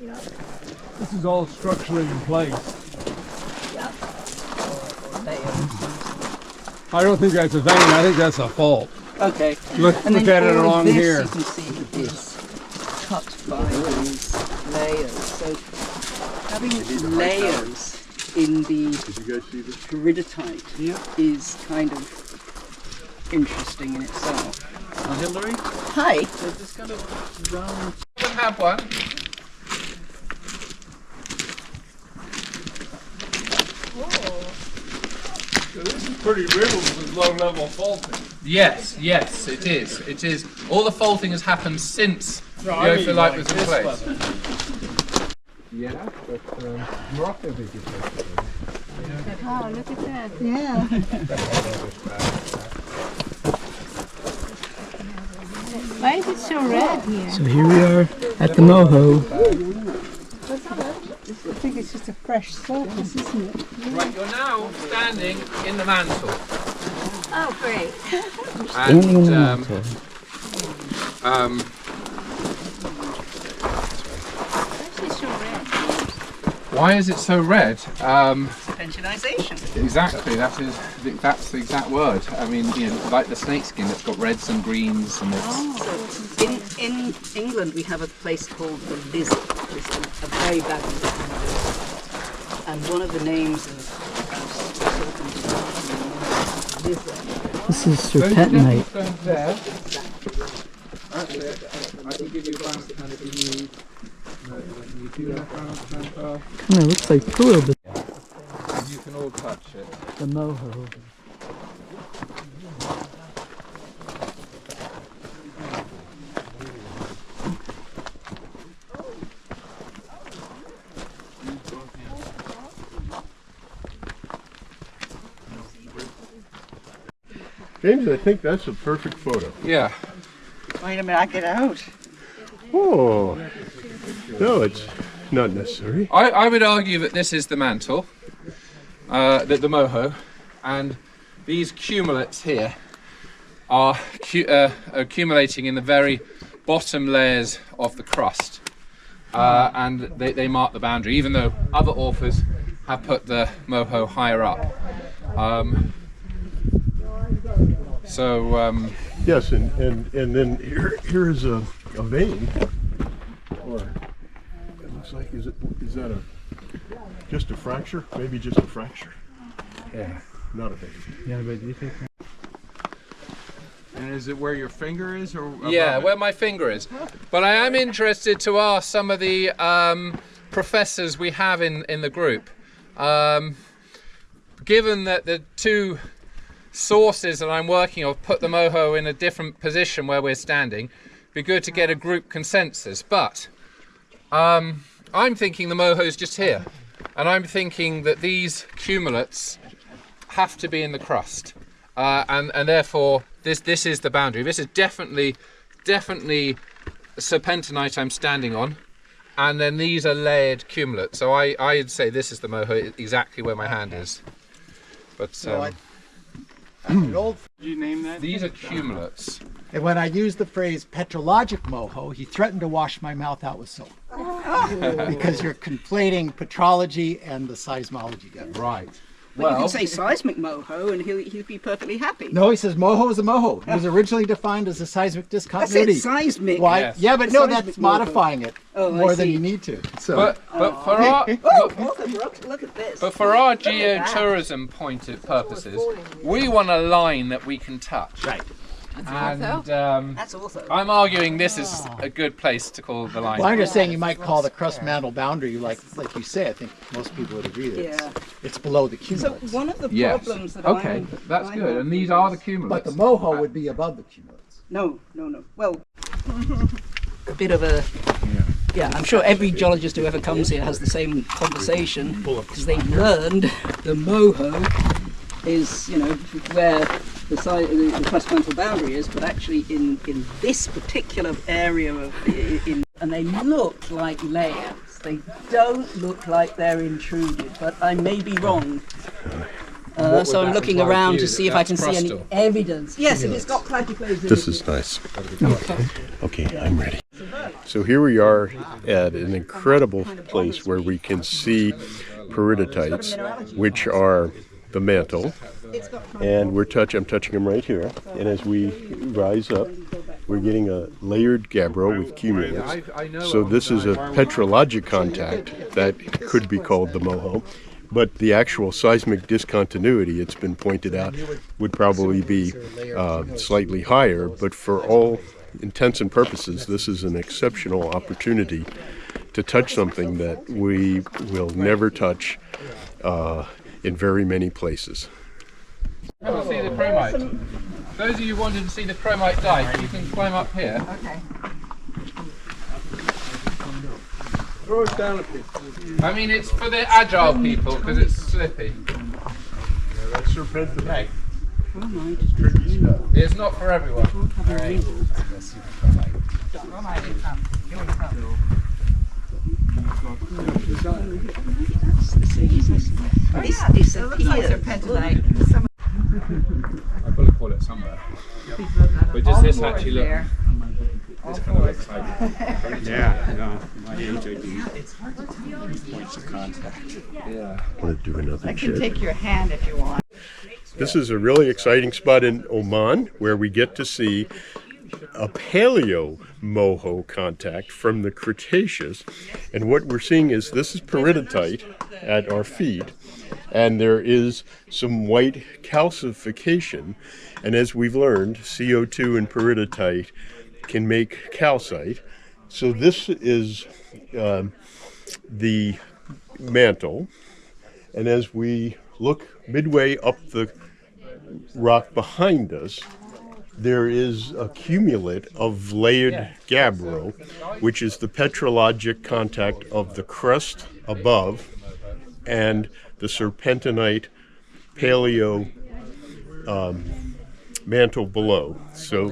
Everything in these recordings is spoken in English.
This is all structurally in place. I don't think that's a vein, I think that's a fault. Okay. Look at it along this, here. You can see is cut by these layers. So having layers in the peridotite is kind of interesting in itself. Hillary? Hi. So this kind of round. You can have one. So this is pretty riddled with low-level faulting. Yes, yes, it is. It is. All the faulting has happened since geophyllite was in place. Yeah, but Morocco vegetation. Oh, look at that. Yeah. Why is it so red here? So here we are at the moho. I think it's just a fresh surface, isn't it? Right, you're now standing in the mantle. Oh, great. And why is it so red? Pensionization. Exactly, that's the exact word. I mean, you know, like the snakeskin, it's got reds and greens and it's... In England we have a place called the Lizard, which is a very badly defined lizard. And one of the names of this is serpentinite. There. That's it. I can give you a plastic hand if you need. Kind of looks like pearl, but You can all touch it. the moho. James, I think that's a perfect photo. Yeah. Wait a minute, I get out. Oh, no, it's not necessary. I would argue that this is the mantle, the moho, and these cumulates here are accumulating in the very bottom layers of the crust, and they mark the boundary, even though other authors have put the moho higher up. Yes, and then here is a vein, or it looks like is that just a fracture? Maybe just a fracture. Yeah. Not a vein. Yeah, but you think... And is it where your finger is, or Yeah, where my finger is. But I am interested to ask some of the professors we have in the group. Given that the two sources that I'm working on put the moho in a different position where we're standing, it'd be good to get a group consensus. But I'm thinking the moho is just here, and I'm thinking that these cumulates have to be in the crust, and therefore this is the boundary. This is definitely serpentinite I'm standing on, and then these are layered cumulates. So I'd say this is the moho, exactly where my hand is. But Did you name that? these are cumulates. And when I used the phrase petrologic moho, he threatened to wash my mouth out with soap. Because you're conflating petrology and the seismology together. Right. Well, you can say seismic moho and he'll be perfectly happy. No, he says moho is a moho. It was originally defined as a seismic That's discontinuity. it, seismic. Why? Yes. Yeah, but A no, seismic that's moho. modifying it Oh, I more than see. you need to. So, But for our Look at this. But for our geotourism purposes, we want a line that we can touch. right. And That's also. I'm arguing this is a good place to call the line. Well, I'm just saying you might call the crust mantle boundary, like you say. I think most people would agree that Yeah. it's below the So cumulates. one of the Yes. problems that Okay, that's I good. have And these are the But cumulates. the moho would be above the cumulates. No. Well, a bit of a. Yeah, I'm sure every geologist who ever comes here has the same conversation because they've learned the moho is, where the crust mantle boundary is, but actually in this particular area and they look like layers. They don't look like they're intruded, but I may be wrong. So I'm looking around to see if I can see any evidence. Yes, and it's got plagioclase in This it. is nice. Okay, I'm ready. So here we are at an incredible place where we can see periddotites, which are the mantle, and I'm touching them right here. And as we rise up, we're getting a layered gabbro with cumulus. So this is a petrologic contact that could be called the moho, but the actual seismic discontinuity, it's been pointed out, would probably be slightly higher. But for all intents and purposes, this is an exceptional opportunity to touch something that we will never touch in very many places. Come and see the chromite. Those of you who wanted to see the chromite dike, you can climb up here. Okay. Throw it down a bit. I mean, it's for the agile people because it's slippy. That's serpentinite. It's not for everyone. It's It looks like serpentinite. Some I've got to call it somewhere. But does this actually look? there. This kind of looks like. Yeah, no, my age I do. Points of contact. Yeah. I want to do another I can check. take your hand if you want. This is a really exciting spot in Oman where we get to see a paleo moho contact from the Cretaceous. And what we're seeing is this is peridotite at our feet, and there is some white calcification. And as we've learned, CO2 and peridotite can make calcite. So this is the mantle. And as we look midway up the rock behind us, there is a cumulate of layered gabbro, which is the petrologic contact of the crust above and the serpentinite paleo mantle below. So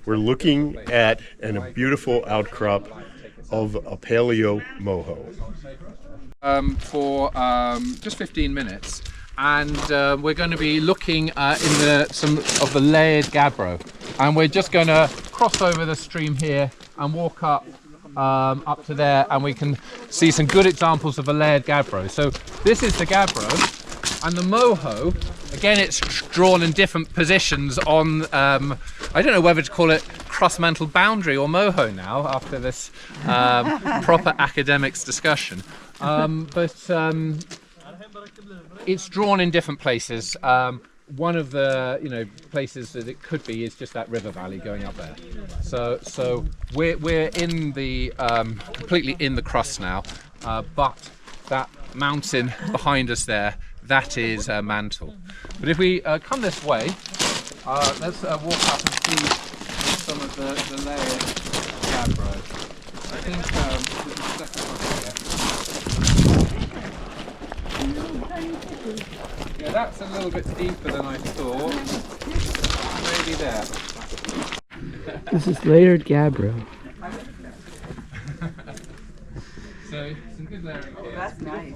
we're looking at a beautiful outcrop of a paleo moho. For just 15 minutes, and we're going to be looking in some of the layered gabbro, and we're just going to cross over the stream here and walk up to there, and we can see some good examples of a layered gabbro. So this is the gabbro, and the moho, again, it's drawn in different positions on I don't know whether to call it crust mantle boundary or moho now after this proper academics discussion. But it's drawn in different places. One of the places that it could be is just that river valley going up there. So we're in the completely in the crust now, but that mountain behind us there, that is mantle. But if we come this way, let's walk up and see some of the layered gabbro. I think there's a second one here. Yeah, that's a little bit deeper than I thought. Maybe there. This is layered gabbro. So some good layering here. That's nice.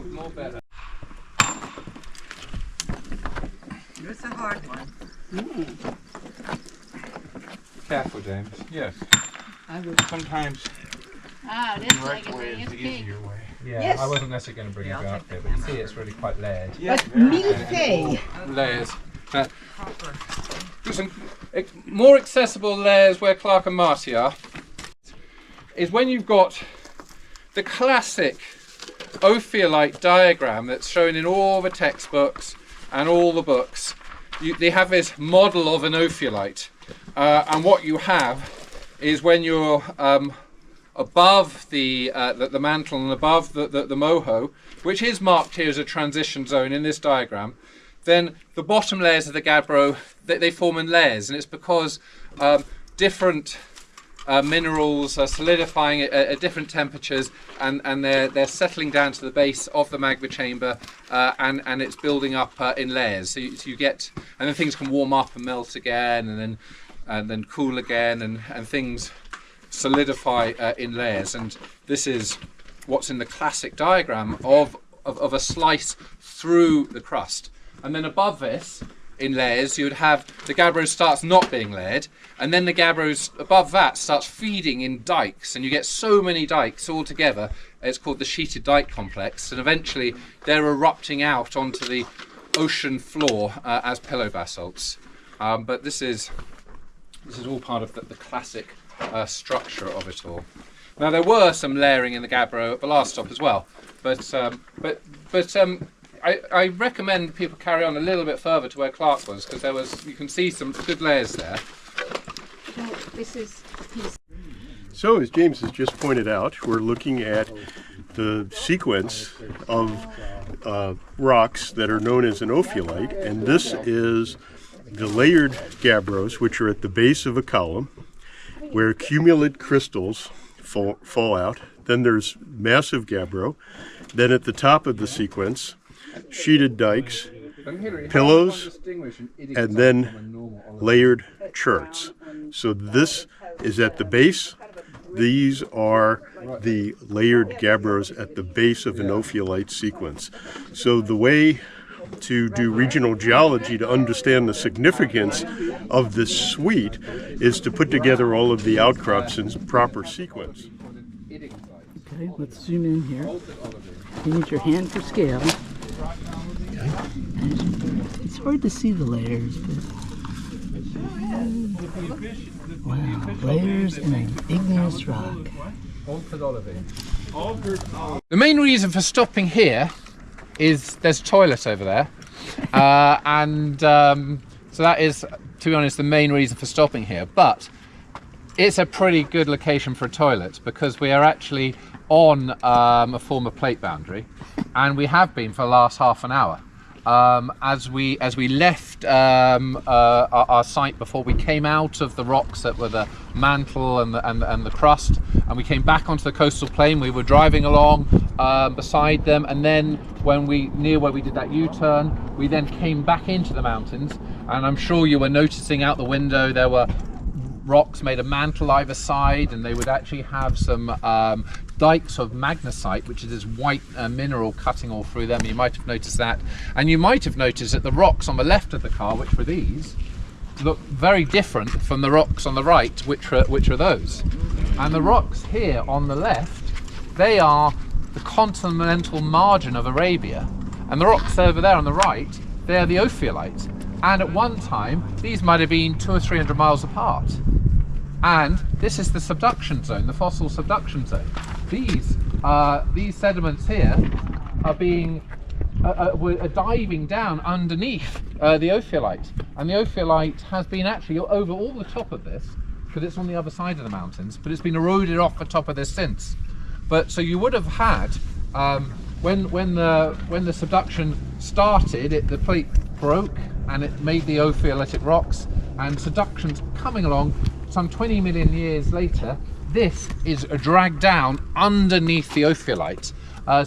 More better. It's a hard one. Careful, James. Yes. I would. Sometimes This the right way is the easier way. Yeah, Yes. I wasn't necessarily going to bring it up here, but you see it's really quite layered. But mille Layers. Some more accessible layers where Clark and Marty are is when you've got the classic ophiolite diagram that's shown in all the textbooks and all the books. They have this model of an ophiolite, and what you have is when you're above the mantle and above the moho, which is marked here as a transition zone in this diagram, then the bottom layers of the gabbro, they form in layers, and it's because different minerals are solidifying at different temperatures, and they're settling down to the base of the magma chamber, and it's building up in layers. So you get, and then things can warm up and melt again, and then cool again, and things solidify in layers. And this is what's in the classic diagram of a slice through the crust. And then above this, in layers, you would have the gabbro starts not being layered, and then the gabbros above that starts feeding in dikes, and you get so many dikes all together. It's called the sheeted dike complex, and eventually they're erupting out onto the ocean floor as pillow basalts. But this is all part of the classic structure of it all. Now there were some layering in the gabbro at the last stop as well, but I recommend people carry on a little bit further to where Clark was, because you can see some good layers there. This is a piece. So, as James has just pointed out, we're looking at the sequence of rocks that are known as an ophiolite, and this is the layered gabbros, which are at the base of a column, where cumulate crystals fall out. Then there's massive gabbro. Then at the top of the sequence, sheeted dikes, pillows, and then layered cherts. So this is at the base. These are the layered gabbros at the base of an ophiolite sequence. So the way to do regional geology to understand the significance of this suite is to put together all of the outcrops in proper sequence. Okay, let's zoom in here. You need your hand for scale. It's hard to see the layers, but wow, layers in an igneous rock. The main reason for stopping here is there's a toilet over there, so that is, to be honest, the main reason for stopping here. But it's a pretty good location for a toilet, because we are actually on a former plate boundary, and we have been for the last half an hour. As we left our site before we came out of the rocks that were the mantle and the crust, and we came back onto the coastal plain, we were driving along beside them, and then near where we did that U-turn, we then came back into the mountains, and I'm sure you were noticing out the window there were rocks made of mantle either side, and they would actually have some dikes of magnesite, which is this white mineral cutting all through them. You might have noticed that, and you might have noticed that the rocks on the left of the car, which were these, look very different from the rocks on the right, which are those. And the rocks here on the left, they are the continental margin of Arabia, and the rocks over there on the right, they are the ophiolite. And at one time, these might have been 200 or 300 miles apart. And this is the subduction zone, the fossil subduction zone. These sediments here are diving down underneath the ophiolite, and the ophiolite has been actually over all the top of this, because it's on the other side of the mountains, but it's been eroded off the top of this since. But so you would have had when the subduction started, the plate broke and it made the ophiolitic rocks, and subduction's coming along. Some 20 million years later, this is dragged down underneath the ophiolite.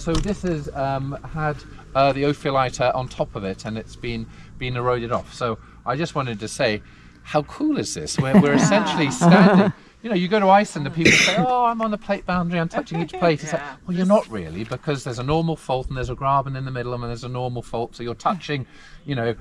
So this has had the ophiolite on top of it, and it's been eroded off. So I just wanted to say, how cool is this? We're essentially standing. You know, you go to Iceland and people say, "Oh, I'm on the plate boundary, I'm touching each plate." It's like, well, you're not really, because there's a normal fault and there's a graben in the middle and there's a normal fault. So you're touching, you know,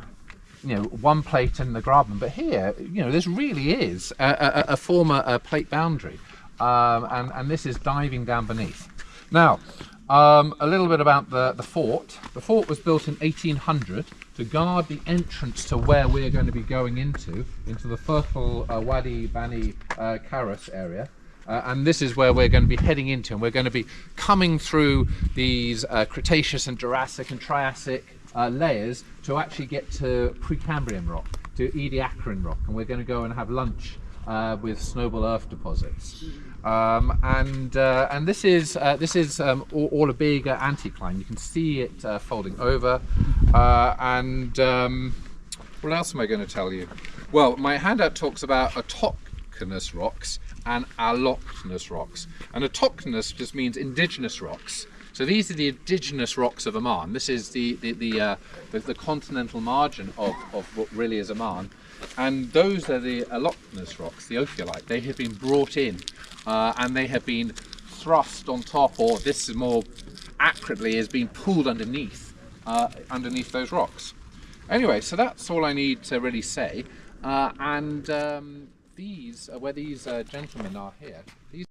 one plate in the graben. But here, this really is a former plate boundary, and this is diving down beneath. Now, a little bit about the fort. The fort was built in 1800 to guard the entrance to where we're going to be going into the fertile Wadi Bani Karas area. And this is where we're going to be heading into, and we're going to be coming through these Cretaceous and Jurassic and Triassic layers to actually get to Precambrian rock, to Ediacaran rock, and we're going to go and have lunch with snowball earth deposits. And this is all a big anticline. You can see it folding over. What else am I going to tell you? Well, my handout talks about autochthonous rocks and allochthonous rocks. And autochthonous just means indigenous rocks. So these are the indigenous rocks of Oman. This is the continental margin of what really is Oman. And those are the allochthonous rocks, the ophiolite. They have been brought in and they have been thrust on top, or this is more accurately, is being pulled underneath those rocks. Anyway, so that's all I need to really say. These, where these gentlemen are here, these.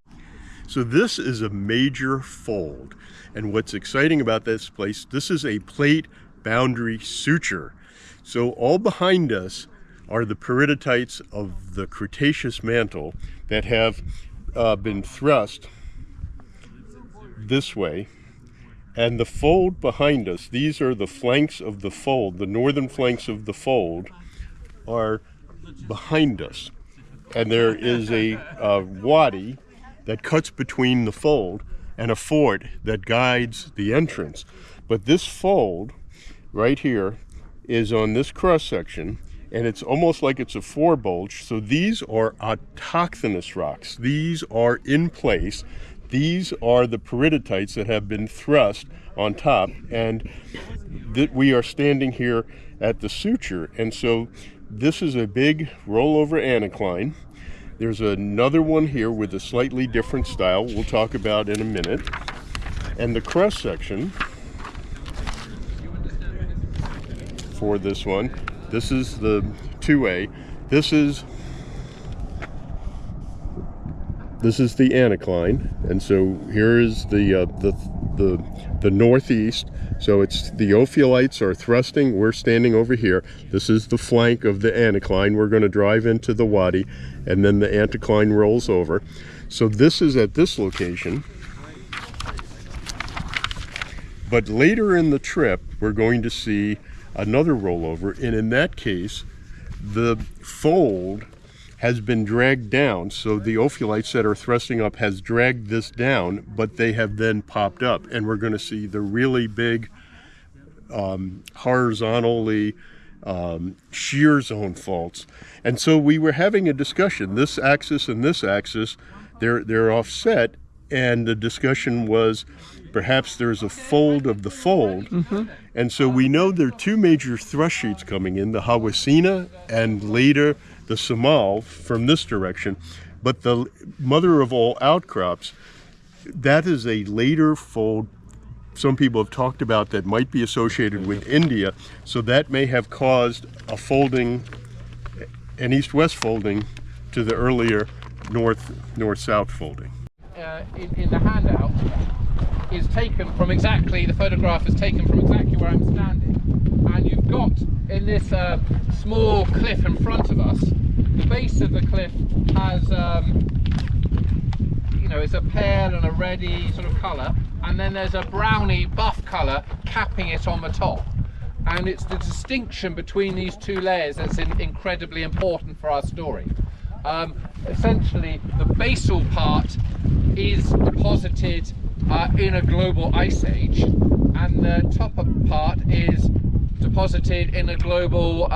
So this is a major fold, and what's exciting about this place, this is a plate boundary suture. So all behind us are the peridotites of the Cretaceous mantle that have been thrust this way, and the fold behind us, these are the flanks of the fold, the northern flanks of the fold are behind us, and there is a wadi that cuts between the fold and a fort that guides the entrance. But this fold right here is on this cross section, and it's almost like it's a forebulge. So these are autochthonous rocks. These are in place. These are the peridotites that have been thrust on top, and we are standing here at the suture. And so this is a big rollover anticline. There's another one here with a slightly different style we'll talk about in a minute. And the cross section for this one, this is the 2A. This is the anticline, and so here is the northeast. So it's the ophiolites are thrusting. We're standing over here. This is the flank of the anticline. We're going to drive into the wadi, and then the anticline rolls over. So this is at this location. But later in the trip, we're going to see another rollover, and in that case, the fold has been dragged down. So the ophiolites that are thrusting up has dragged this down, but they have then popped up, and we're going to see the really big horizontally shear zone faults. And so we were having a discussion, this axis and this axis, they're offset, and the discussion was perhaps there's a fold of the fold. Mm-hmm. And so we know there are two major thrust sheets coming in, the Hawasina and later the Samal from this direction. But the mother of all outcrops, that is a later fold. Some people have talked about that might be associated with India. So that may have caused a folding, an east-west folding to the earlier north-south folding. In the handout is taken from exactly, the photograph is taken from exactly where I'm standing, and you've got in this small cliff in front of us, the base of the cliff has it's a pale and a reddy sort of colour, and then there's a browny buff colour capping it on the top, and it's the distinction between these two layers that's incredibly important for our story. Essentially, the basal part is deposited in a global ice age, and the top part is deposited in a global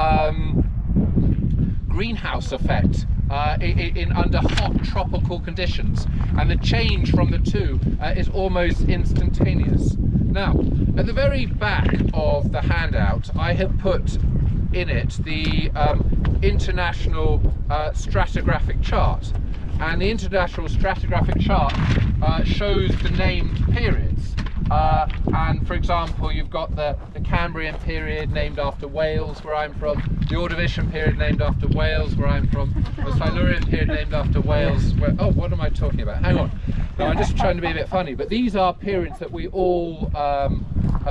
greenhouse effect under hot tropical conditions, and the change from the two is almost instantaneous. Now, at the very back of the handout, I have put in it the international stratigraphic chart, and the international stratigraphic chart shows the named periods, and for example you've got the Cambrian period named after Wales, where I'm from, the Ordovician period named after Wales, where I'm from, the Silurian period named after Wales, oh, what am I talking about? Hang on. No, I'm just trying to be a bit funny, but these are periods that we all are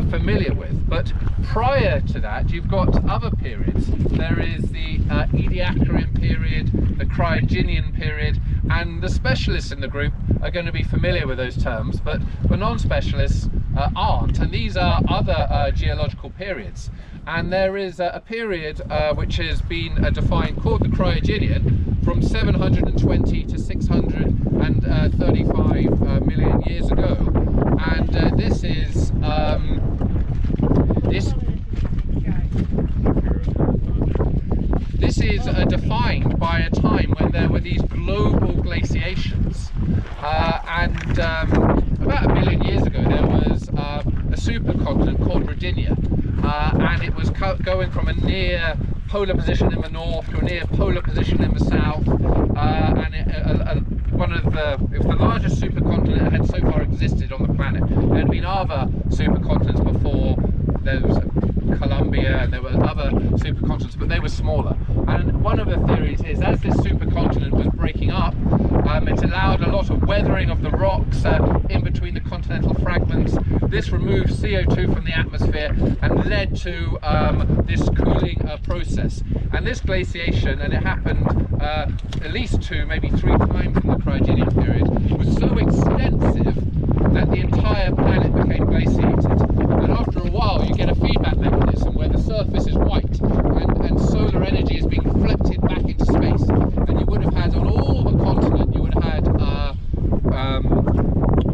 familiar with. But prior to that, you've got other periods. There is the Ediacaran period, the Cryogenian period, and the specialists in the group are going to be familiar with those terms, but the non-specialists aren't, and these are other geological periods. And there is a period which has been defined called the Cryogenian from 720 to 635 million years ago, and this is this is defined by a time when there were these global glaciations, and about 1 million years ago there was a supercontinent called Rodinia, and it was going from a near polar position in the north to a near polar position in the south, and it was the largest supercontinent that had so far existed on the planet. There had been other supercontinents before. There was Columbia and there were other supercontinents, but they were smaller. And one of the theories is, as this supercontinent was breaking up, it allowed a lot of weathering of the rocks in between the continental fragments. This removed CO2 from the atmosphere and led to this cooling process. And this glaciation, and it happened at least 2, maybe 3 times in the cryogenic period, was so extensive that the entire planet became glaciated. And after a while you get a feedback mechanism where the surface is white and solar energy is being reflected back into space. And you would have had on all the continent, you would have had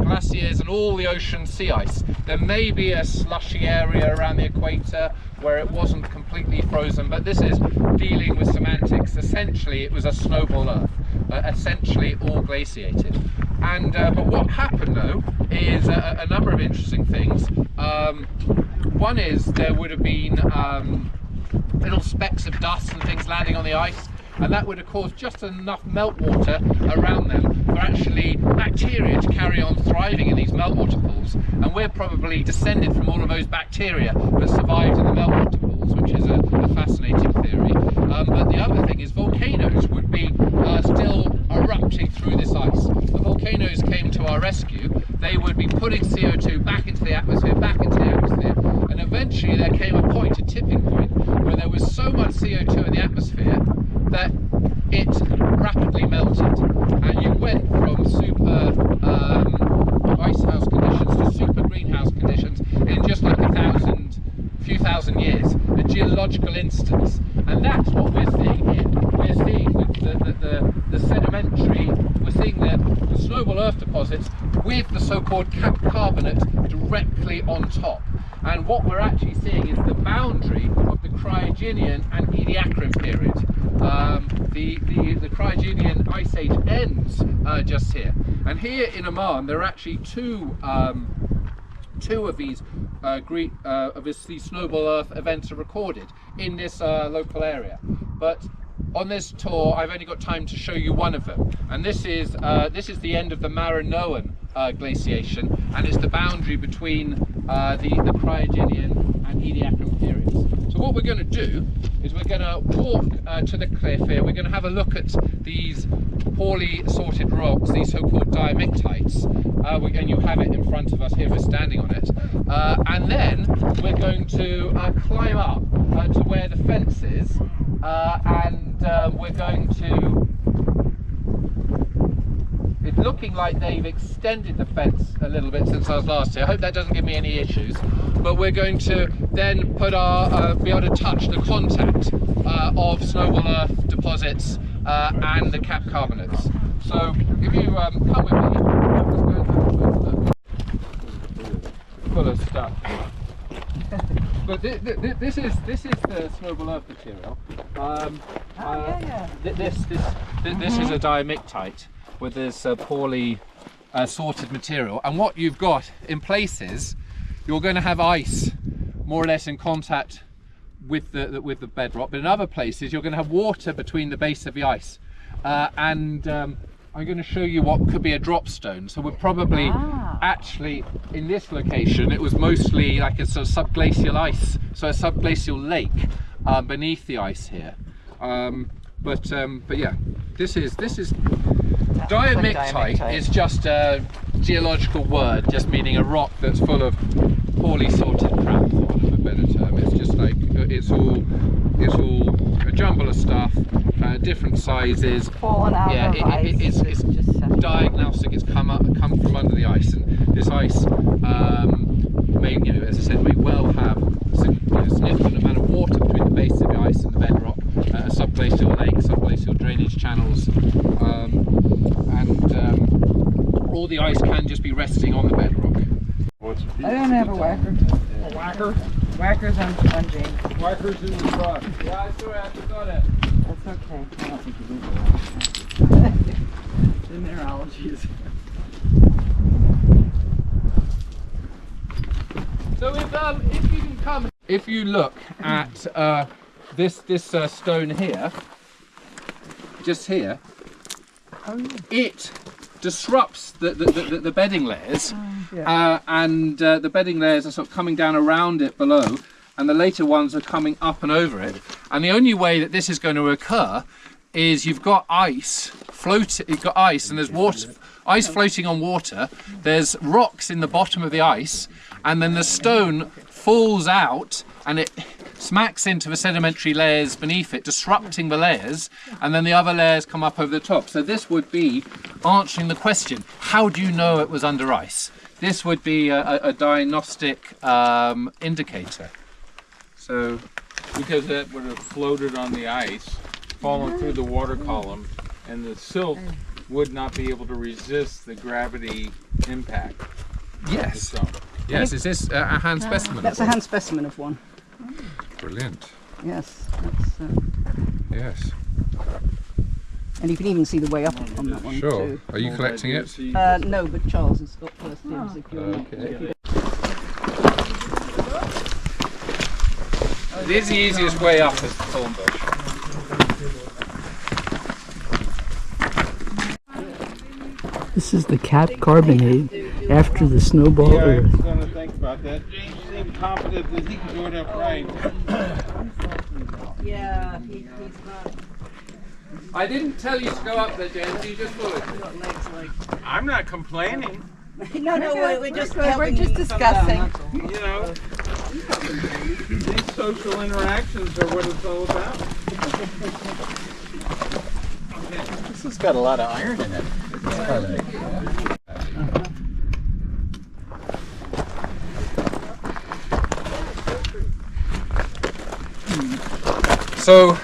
glaciers and all the ocean sea ice. There may be a slushy area around the equator where it wasn't completely frozen, but this is dealing with semantics. Essentially it was a snowball Earth, essentially all glaciated. And but what happened though is a number of interesting things. One is there would have been little specks of dust and things landing on the ice, and that would have caused just enough meltwater around them for actually bacteria to carry on thriving in these meltwater pools. And we're probably descended from all of those bacteria that survived in the meltwater pools, which is a fascinating theory. But the other thing is volcanoes would be still erupting through this ice. The volcanoes came to our rescue. They would be putting CO2 back into the atmosphere, and eventually there came a point, a tipping point, where there was so much CO2 in the atmosphere that it rapidly melted, and you went from super icehouse conditions to super greenhouse conditions in just like few thousand years, a geological instance. And that's what we're seeing here. We're seeing the sedimentary, we're seeing the snowball Earth deposits with the so-called capped carbonate directly on top. And what we're actually seeing is the boundary of the Cryogenian and Ediacaran period. The Cryogenian Ice Age ends just here. And here in Oman, there are actually two of these these snowball Earth events are recorded in this local area. But on this tour, I've only got time to show you one of them. And this is the end of the Maranoan glaciation, and it's the boundary between the Cryogenian and Ediacaran periods. So what we're going to do is we're going to walk to the cliff here. We're going to have a look at these poorly sorted rocks, these so-called diamictites, and you have it in front of us here, we're standing on it, and then we're going to climb up to where the fence is, and we're going to, it's looking like they've extended the fence a little bit since I was last here. I hope that doesn't give me any issues, but we're going to then put our be able to touch the contact of snowball Earth deposits and the capped carbonates. So if you come with me, full of stuff. But this is the snowball Earth material. This is a diamictite with this poorly sorted material, and what you've got in places, you're going to have ice more or less in contact with the bedrock, but in other places you're going to have water between the base of the ice, and I'm going to show you what could be a drop stone. So we're probably actually in this location, it was mostly like a sort of subglacial ice, so a subglacial lake beneath the ice here. But yeah, this is diamictite is just a geological word, just meaning a rock that's full of poorly sorted crap, for want of a better term. It's just like it's all a jumble of stuff, different sizes. Fallen out of ice. It's diagnostic. It's come from under the ice, and this ice may, as I said, may well have a significant amount of water between the base of the ice and the bedrock, a subglacial lake, subglacial drainage channels, and all the ice can just be resting on the bedrock. I don't have a whacker. A whacker? Whacker's on James. Whacker's in the truck. Yeah, sorry, I forgot it. That's okay. I don't think you need the The mineralogy is. So if you can come, if you look at this stone here, just here, it disrupts the bedding layers, and the bedding layers are sort of coming down around it below, and the later ones are coming up and over it. And the only way that this is going to occur is you've got ice you've got ice and there's water, ice floating on water, there's rocks in the bottom of the ice, and then the stone falls out and it smacks into the sedimentary layers beneath it, disrupting the layers, and then the other layers come up over the top. So this would be answering the question, how do you know it was under ice? This would be a diagnostic indicator. So, because that would have floated on the ice, fallen through the water column, and the silt would not be able to resist the gravity impact. yes, yes. Is this a hand specimen? That's a hand specimen of one. Brilliant. Yes. That's, Yes. and you can even see the way up on that one Sure. too. Are you collecting it? No, but Charles has got first dibs if you're not. Okay. It is the easiest way up is the thorn bush. This is the cap carbonate after the snowball Yeah, I earth. was going to think about that. James seemed confident that he can do it upright. Yeah, he's not I didn't tell you to go up there, James. You just would. got legs like. I'm not complaining. No, we're just discussing. You know, these social interactions are what it's all about. This has got a lot of iron in it. So,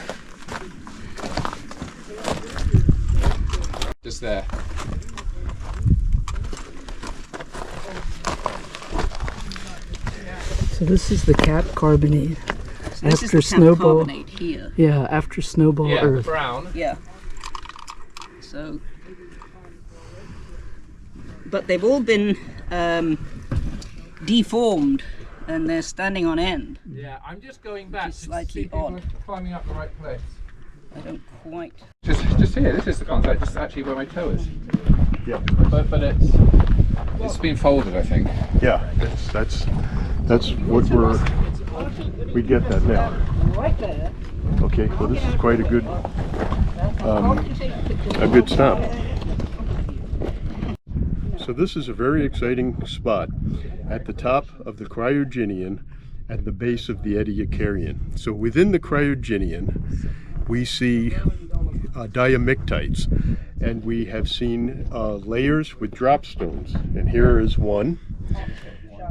just there. So this is the cap carbonate So this is after the snowball. carbonate here. Yeah, after snowball Yeah, the earth. brown. Yeah. So, but they've all been deformed, and they're standing on end. Yeah, I'm just going back is to slightly see if I'm odd. climbing up the right place. I don't quite. Just here. This is the contact. Just actually where my toe is. Yeah. But it's been folded, I think. Yeah, that's what we get that now. Right there. Okay, well this is quite a good stop. So this is a very exciting spot at the top of the Cryogenian at the base of the Ediacarian. So within the Cryogenian we see diamictites, and we have seen layers with drop stones, and here is one.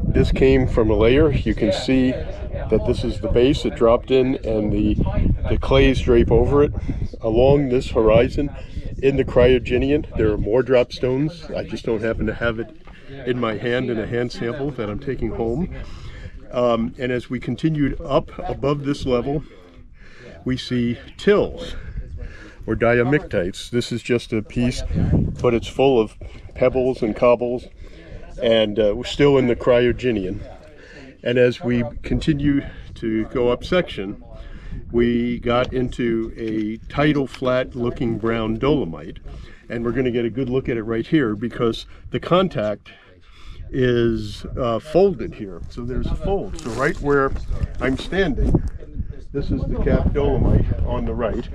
This came from a layer. You can see that this is the base. It dropped in, and the clays drape over it. Along this horizon in the Cryogenian there are more drop stones. I just don't happen to have it in my hand in a hand sample that I'm taking home. And as we continued up above this level, we see tills or diamictites. This is just a piece, but it's full of pebbles and cobbles, and we're still in the Cryogenian. And as we continue to go up section, we got into a tidal flat looking brown dolomite, and we're going to get a good look at it right here because the contact is folded here. So there's a fold. So right where I'm standing, this is the cap dolomite on the right,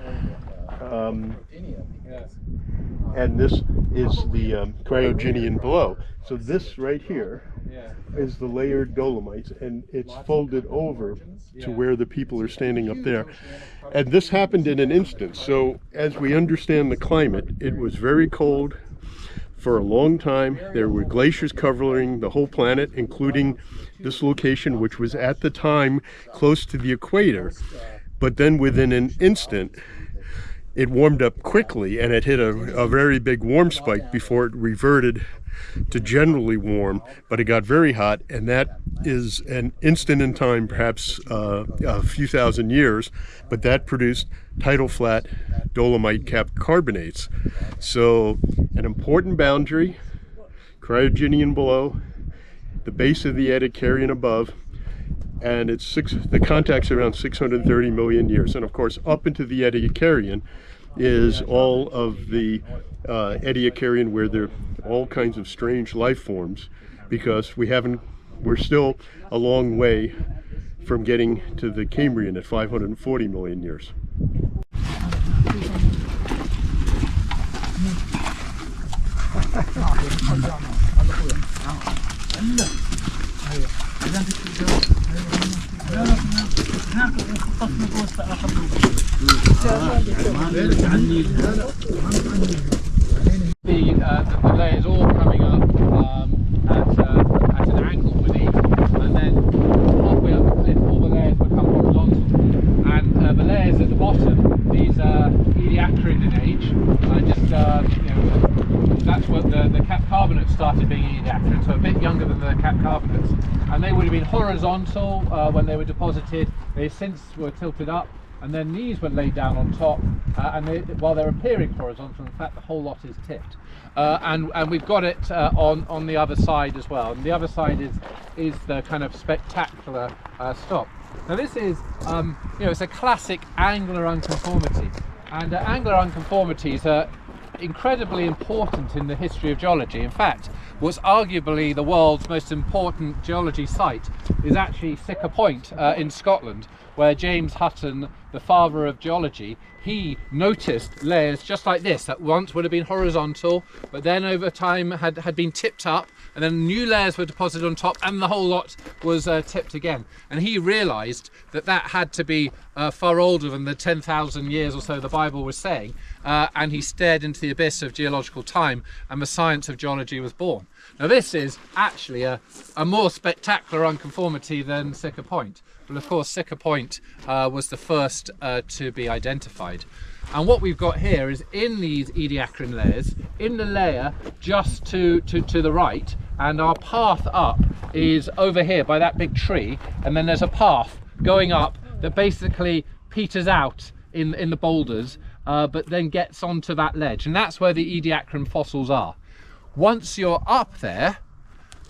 and this is the Cryogenian below. So this right here is the layered dolomites, and it's folded over to where the people are standing up there. And this happened in an instant. So as we understand the climate, it was very cold for a long time. There were glaciers covering the whole planet, including this location, which was at the time close to the equator. But then within an instant, it warmed up quickly, and it hit a very big warm spike before it reverted to generally warm, but it got very hot, and that is an instant in time, perhaps a few thousand years, but that produced tidal flat dolomite cap carbonates. So an important boundary, Cryogenian below, the base of the Ediacarian above, and it's the contact's around 630 million years. And of course, up into the Ediacarian is all of the Ediacarian, where there are all kinds of strange life forms, because we're still a long way from getting to the Cambrian at 540 million years. The layers all coming up at an angle with each, and then halfway up the cliff all the layers become horizontal, and the layers at the bottom, these are Ediacaran in age, that's what the cap carbonates started being Ediacaran, so a bit younger than the cap carbonates, and they would have been horizontal when they were deposited. They since were tilted up, and then these were laid down on top, and while they're appearing horizontal, in fact the whole lot is tipped. And we've got it on the other side as well. And the other side is the kind of spectacular stop. Now this is, it's a classic angular unconformity, and angular unconformities are incredibly important in the history of geology. In fact, what's arguably the world's most important geology site is actually Siccar Point in Scotland, where James Hutton, the father of geology, he noticed layers just like this that once would have been horizontal, but then over time had been tipped up, and then new layers were deposited on top, and the whole lot was tipped again. And he realized that that had to be far older than the 10,000 years or so the Bible was saying, and he stared into the abyss of geological time, and the science of geology was born. Now this is actually a more spectacular unconformity than Siccar Point. But of course Siccar Point was the first to be identified. And what we've got here is in these Ediacaran layers, in the layer just to the right, and our path up is over here by that big tree, and then there's a path going up that basically peters out in the boulders, but then gets onto that ledge, and that's where the Ediacaran fossils are. Once you're up there,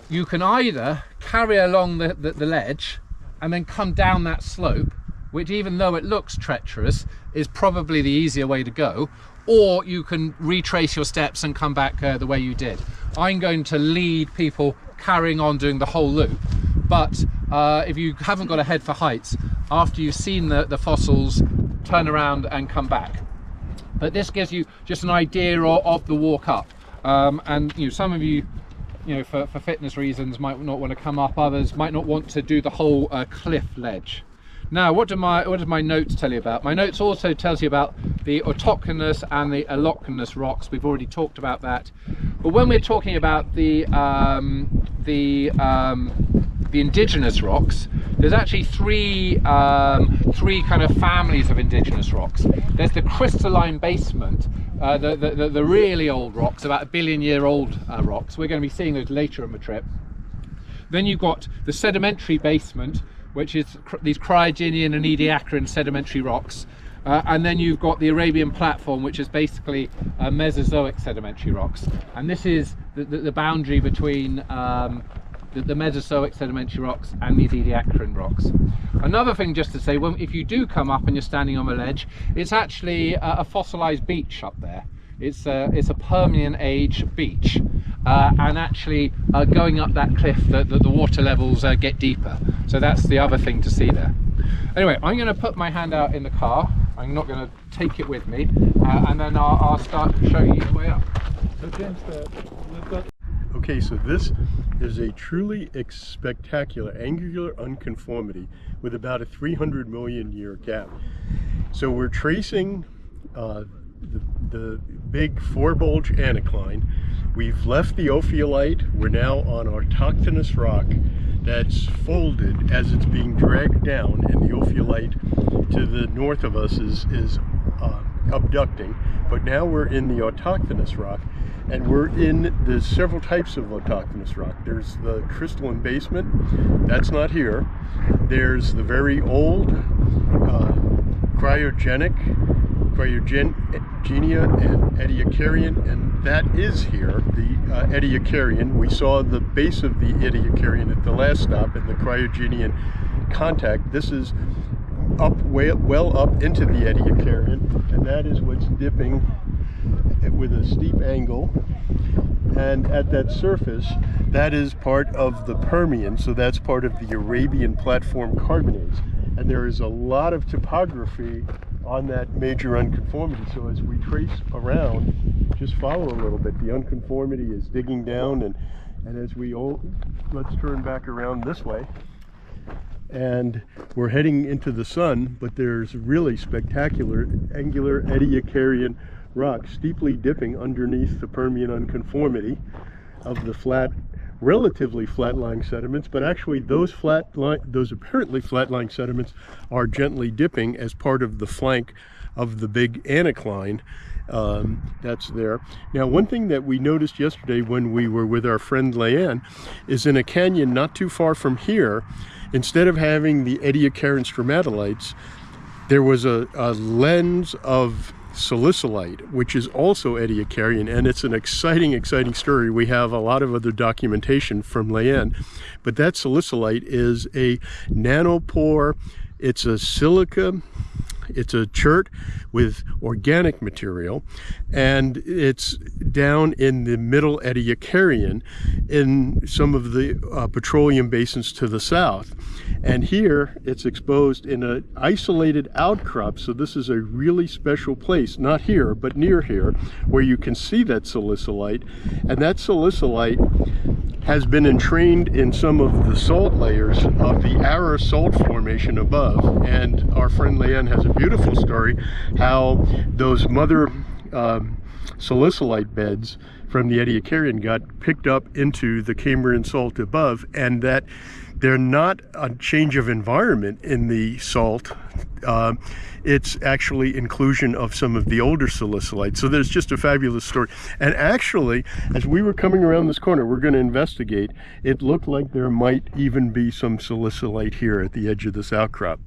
you can either carry along the ledge and then come down that slope, which even though it looks treacherous is probably the easier way to go, or you can retrace your steps and come back the way you did. I'm going to lead people carrying on doing the whole loop, but if you haven't got a head for heights, after you've seen the fossils, turn around and come back. But this gives you just an idea of the walk up, and some of you, for fitness reasons might not want to come up, others might not want to do the whole cliff ledge. Now what do my notes tell you about? My notes also tells you about the autochthonous and the allochthonous rocks. We've already talked about that, but when we're talking about the indigenous rocks, there's actually three kind of families of indigenous rocks. There's the crystalline basement, the really old rocks, about 1 billion year old rocks. We're going to be seeing those later on the trip. Then you've got the sedimentary basement, which is these cryogenian and Ediacaran sedimentary rocks, and then you've got the Arabian platform, which is basically Mesozoic sedimentary rocks, and this is the boundary between the Mesozoic sedimentary rocks and these Ediacaran rocks. Another thing just to say, if you do come up and you're standing on a ledge, it's actually a fossilized beach up there. It's a Permian age beach, and actually going up that cliff the water levels get deeper, so that's the other thing to see there. Anyway, I'm going to put my hand out in the car. I'm not going to take it with me, and then I'll start showing you the way up. So James, we've got... Okay, so this is a truly spectacular angular unconformity with about a 300 million year gap. So we're tracing the big four bulge anticline. We've left the ophiolite. We're now on autochthonous rock that's folded as it's being dragged down, and the ophiolite to the north of us is abducting. But now we're in the autochthonous rock, and we're in the several types of autochthonous rock. There's the crystalline basement, that's not here. There's the very old cryogenia and Ediacaran, and that is here, the Ediacaran. We saw the base of the Ediacaran at the last stop in the cryogenian contact. This is up well up into the Ediacaran, and that is what's dipping with a steep angle, And at that surface, that is part of the Permian, so that's part of the Arabian platform carbonates. And there is a lot of topography on that major unconformity. So as we trace around, just follow a little bit. The unconformity is digging down, and as we let's turn back around this way. And we're heading into the sun, but there's really spectacular angular Ediacarian rock steeply dipping underneath the Permian unconformity of the flat, relatively flat-lying sediments, but actually those apparently flat-lying sediments are gently dipping as part of the flank of the big anticline that's there. Now, one thing that we noticed yesterday when we were with our friend Leanne is in a canyon not too far from here, instead of having the Ediacaran stromatolites, there was a lens of salicylite, which is also Ediacarian, and it's an exciting story. We have a lot of other documentation from Leanne, but that salicylite is a nanopore. It's a silica, it's a chert with organic material, and it's down in the middle Ediacarian in some of the petroleum basins to the south. And here it's exposed in an isolated outcrop, so this is a really special place, not here, but near here, where you can see that salicylite. And that salicylite has been entrained in some of the salt layers of the Ara salt formation above. And our friend Leanne has a beautiful story how those mother salicylite beds from the Ediacarian got picked up into the Cambrian salt above, and that they're not a change of environment in the salt. It's actually inclusion of some of the older salicylite. So there's just a fabulous story. And actually, as we were coming around this corner, we're going to investigate. It looked like there might even be some salicylite here at the edge of this outcrop.